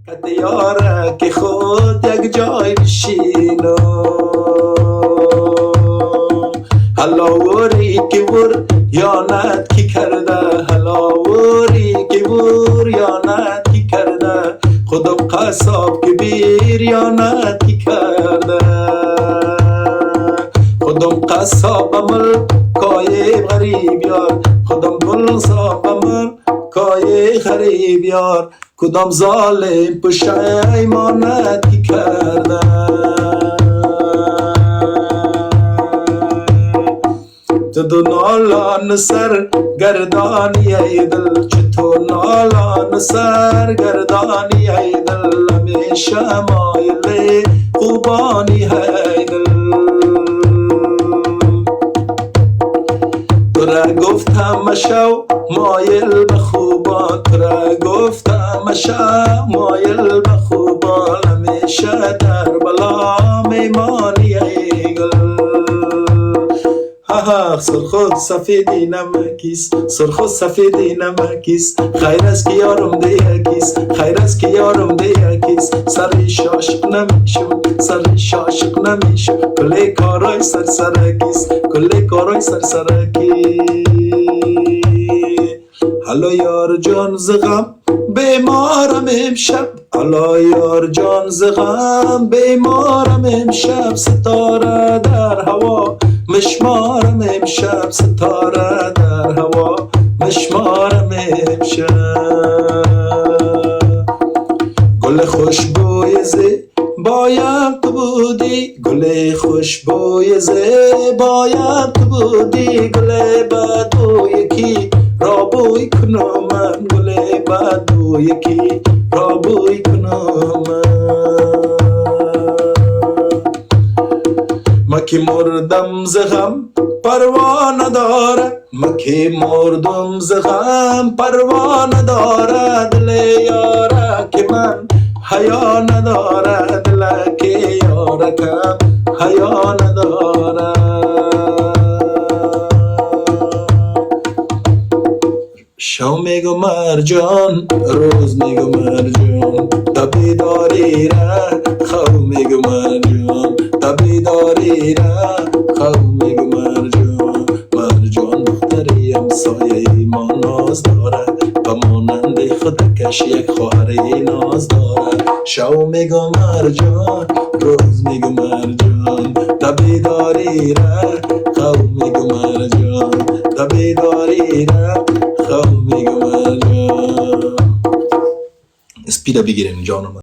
کت یاره که خود یک جای بشینو هلاوری که ور یا ند کی کرده هلاوری که ور یا ند کی کرده خودم قصاب که بیر یا ند کی کرده خودم قصاب عمل کای غریب یار خودم گل صاب عمل کای غریب یار کدام ظالم پشیمانت کی کرده تو نالان سر گردانی ای دل چطور نالان سر گردانی ای دل همیشه مایل خوبانی ای دل تو را گفتم مشو مایل به خوبان تو را گفتم مشو مایل به خوبان همیشه در بلا میمانی ای گل سرخود سفیدی نمکیست سرخود سفیدی نمکیست خیر است که یارم دیگیست خیر است که یارم دیگیست سرش عاشق نمیشم سرش عاشق نمیشم کلی کارای سرسرکیست کلی کارای سرسرکی حالا یار جان زغم بیمارم امشب حالا یار جان زغم بیمارم امشب ستاره در هوا مشمارم امشب ستاره در هوا مشمارم امشب گل خوشبوی زیبایم تو بودی گل خوشبوی زیبایم تو بودی گل بدو یکی را بوی کنم من گل بدو یکی را بوی کنم من مکی مردم ز غم پروا نداره مکی مردم ز غم پروا نداره دل یاره که من حیا نداره دل که یاره کم حیا نداره شو میگو مرجان روز میگو مرجان تبیداری را خو میگو مرجان تبیداری را خو میگو مرجان مرجان دختری همسایه ما ناز داره و مانند خودکش یک خواهری ناز داره شو میگو مرجان روز میگو مرجان تبیداری را خو میگو مرجان تبیداری را خو میگو مرجان اسپیدا بگیرین جانم